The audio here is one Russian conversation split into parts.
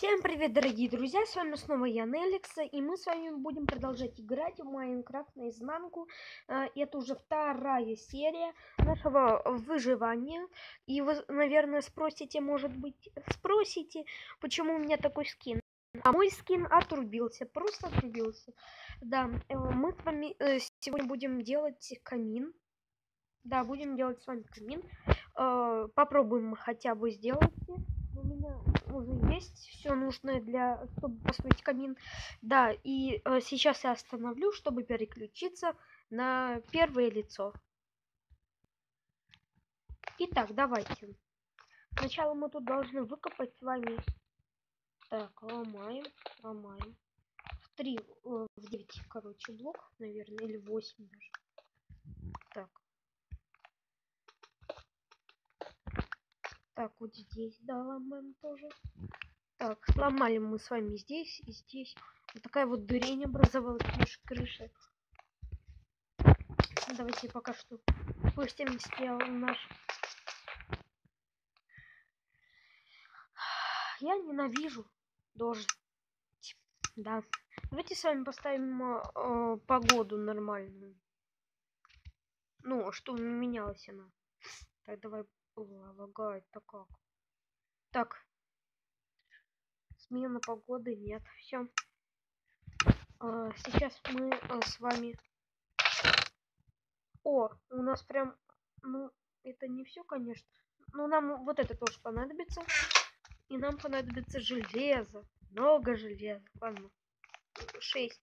Всем привет, дорогие друзья, с вами снова я, Неликса, и мы с вами будем продолжать играть в Майнкрафт наизнанку. Это уже вторая серия нашего выживания. И вы, наверное, спросите, почему у меня такой скин. А мой скин отрубился, просто отрубился. Да, мы с вами сегодня будем делать камин. Да, будем делать с вами камин. Попробуем хотя бы сделать. У меня уже есть все нужное для чтобы построить камин. Да, и сейчас я остановлю, чтобы переключиться на первое лицо. Итак, давайте. Сначала мы тут должны выкопать с вами. Так, ломаем. В 3, в 9, короче, блок, наверное, или 8 даже. Так. Так, вот здесь, да, ломаем тоже. Так, сломали мы с вами здесь и здесь. Вот такая вот дырень образовалась в нашей крыше. Давайте пока что спустим наш. Я ненавижу дождь. Да. Давайте с вами поставим погоду нормальную. Ну, что менялась она. Так, давай. Лагает-то как. Так. Смена погоды нет. Все. Сейчас мы с вами. О, у нас прям. Ну, это не все, конечно. Но нам вот это тоже понадобится. И нам понадобится железо. Много железа. Ладно. 6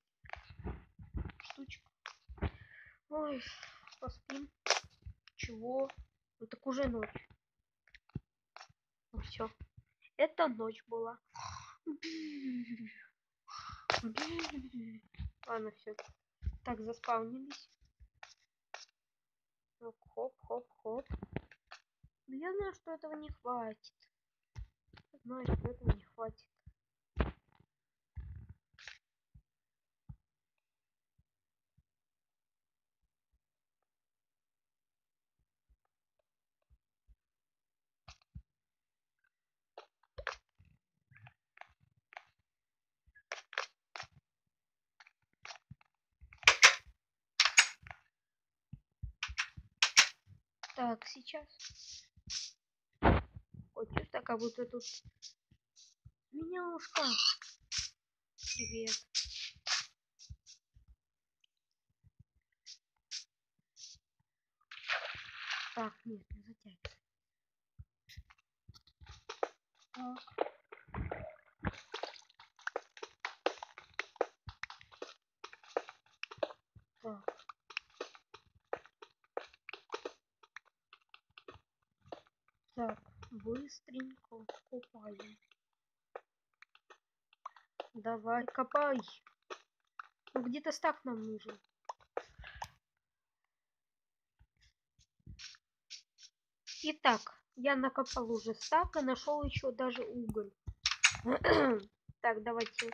штучек. Ой, поспим. Чего? Ну так уже ночь. Ну все. Это ночь была. Ладно, все. Так, заспавнились. Хоп. Я знаю, что этого не хватит. Знаю, что этого не хватит. Так, сейчас. Ой, чувство, как будто тут меняушка. Привет. Так, нет, не затягивай. Так. Так. Так, быстренько копаем. Давай, копай. Ну где-то стак нам нужен. Итак, я накопал уже стак и нашел еще даже уголь. Так, давайте.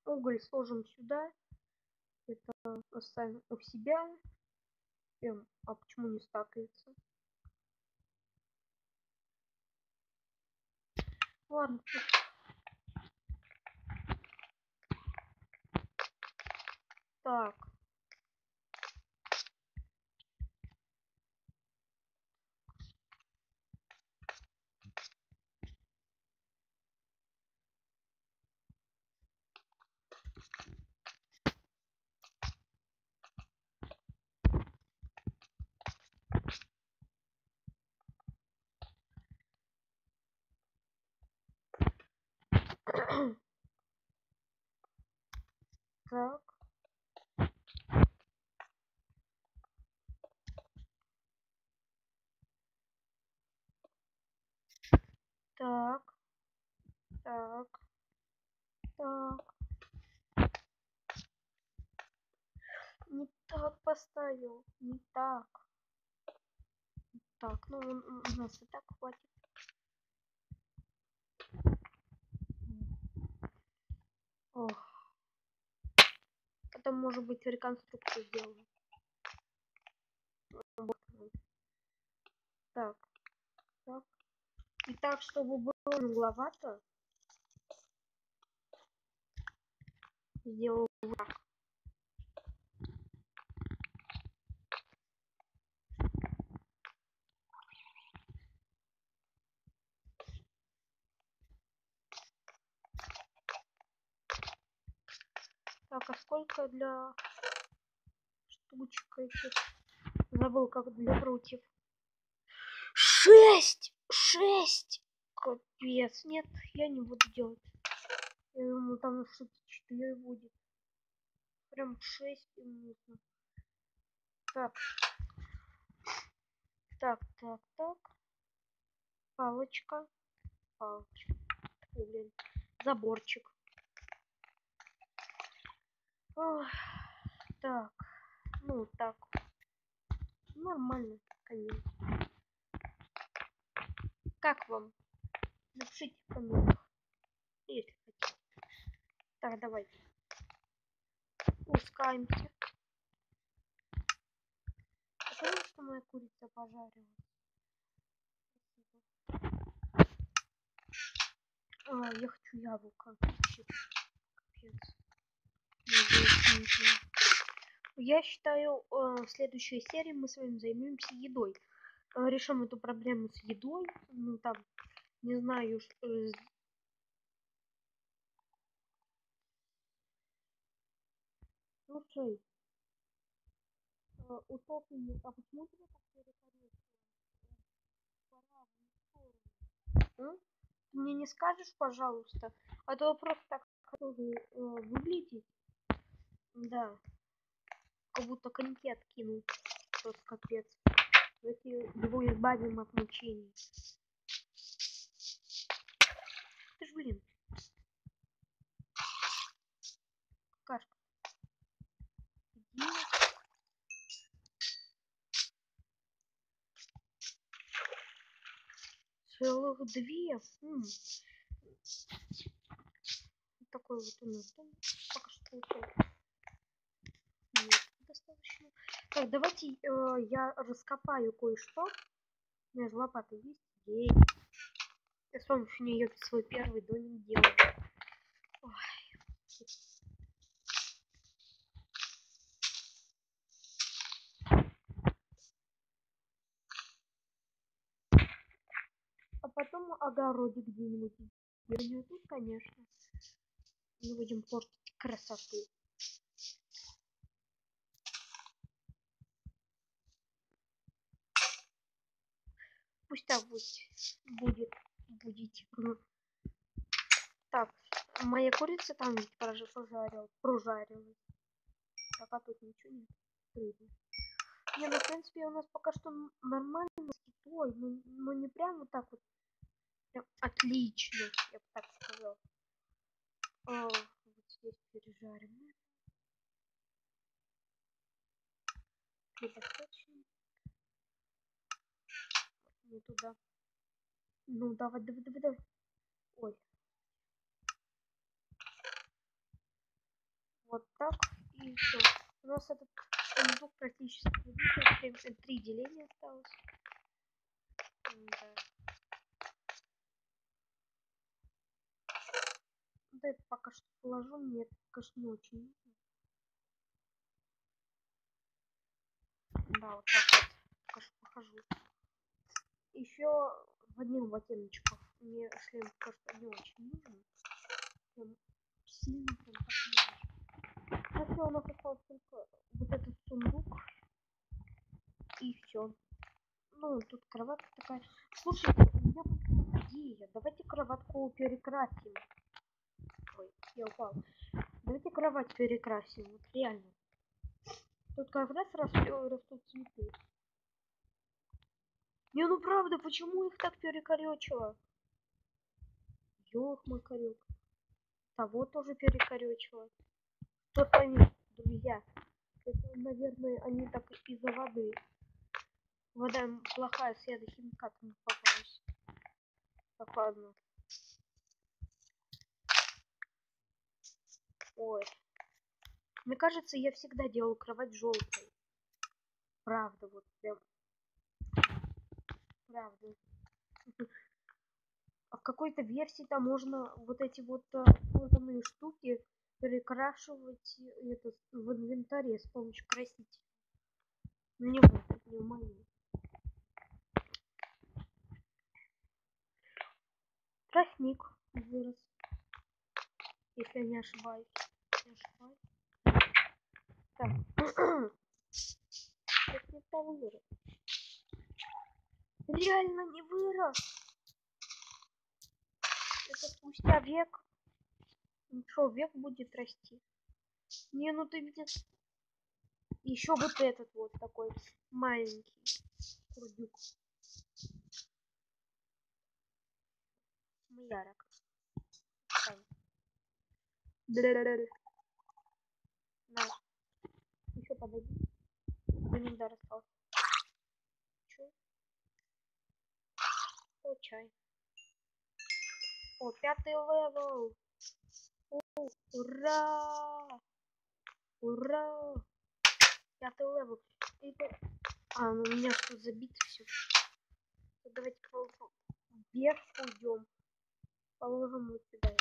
Уголь сложим сюда. Это оставим у себя. А почему не стакается? Ладно. Так. Так. Так. Не так поставил. Не так. Так, ну у нас и так хватит. Ох. Потом, может быть, реконструкцию сделаем. Так. Так. И так, чтобы было угловато, сделал так. Так, а сколько для штучек этих? Забыл, как для прутьев. 6! 6! Капец. Нет, я не буду делать. Я думаю, там что-то 4 будет. Прям 6 им нужно. Так. Так. Палочка. Палочка. Ой, блин. Заборчик. Ох. Так. Ну, так. Нормально, конечно. Как вам? Напишите в комментах, если хотите. Так, давайте. Пускаемся. Потому что моя курица пожарилась. Я хочу яблоко. Вообще, капец. Я считаю, в следующей серии мы с вами займемся едой. Решим эту проблему с едой. Ну там, не знаю, слушай, утопленник, а почему тебя так перекорректировали? Пора в сторону. Ты мне не скажешь, пожалуйста? А то просто так тоже выглядеть. Да, как будто коньки откинул. Просто капец. Давайте его избавим от мучений. Ты ж, блин. Какашка. Иди. Целых 2. Такой вот у нас дом. Пока что получается. Нет, достаточно. Так, давайте я раскопаю кое-что. У меня же лопата есть. Ей. Я с помощью нее свой первый домик делаю. Ой. А потом огородик где-нибудь. Вернее, тут, конечно. Не будем портить красоту. Пусть так будет. Так, моя курица там ведь прожарилась. Так, а тут ничего нет. Рыбы. Не, ну в принципе у нас пока что нормально с едой. Ну не прям вот так вот. Прям отлично, я бы так сказал. Вот здесь пережарим. Достаточно. Не туда. Ну давай. Ой. Вот так и все. У нас этот сундук практически 3 деления осталось. Да. Вот это пока что положу, мне это, конечно, не очень нужно. Да, вот так вот. Пока что похожу. Еще в одних ботиночках. Мне шлем пока что не очень нужен. Прям сильно прям так не нужен. Ну все, у нас осталось только вот этот сундук. И все. Ну, тут кроватка такая. Слушайте, у меня была идея. Давайте кроватку перекрасим. Ой, я упал. Давайте кровать перекрасим. Вот реально. Тут как раз растут цветы. Не, ну правда, почему их так перекоречило? Ёлк-макарёк. Того тоже перекоречило. Что с вами, друзья? Это, наверное, они так из-за воды. Вода плохая, с ядохимикатами попалась. Так, ладно. Ой. Мне кажется, я всегда делаю кровать желтой. Правда, вот прям. Правда. А в какой-то версии там можно вот эти вот сложенные штуки перекрашивать это в инвентаре с помощью красителя. Ну не в этой, не в моей. Тростник вырос, если я не ошибаюсь. Не ошибаюсь. Так. Тростник-то вырос. Реально не вырос. Это спустя век. Ну что, век будет расти. Не, ну ты видишь. Еще вот этот вот такой маленький курдюк. Ярок. На. Еще подойди. Блин, да, расстался. Че? О, чай. О, 5-й левел. Ура! Ура! 5-й левел. Это... А, ну у меня тут забито все. Давайте вверх уйдем. Положим вот сюда.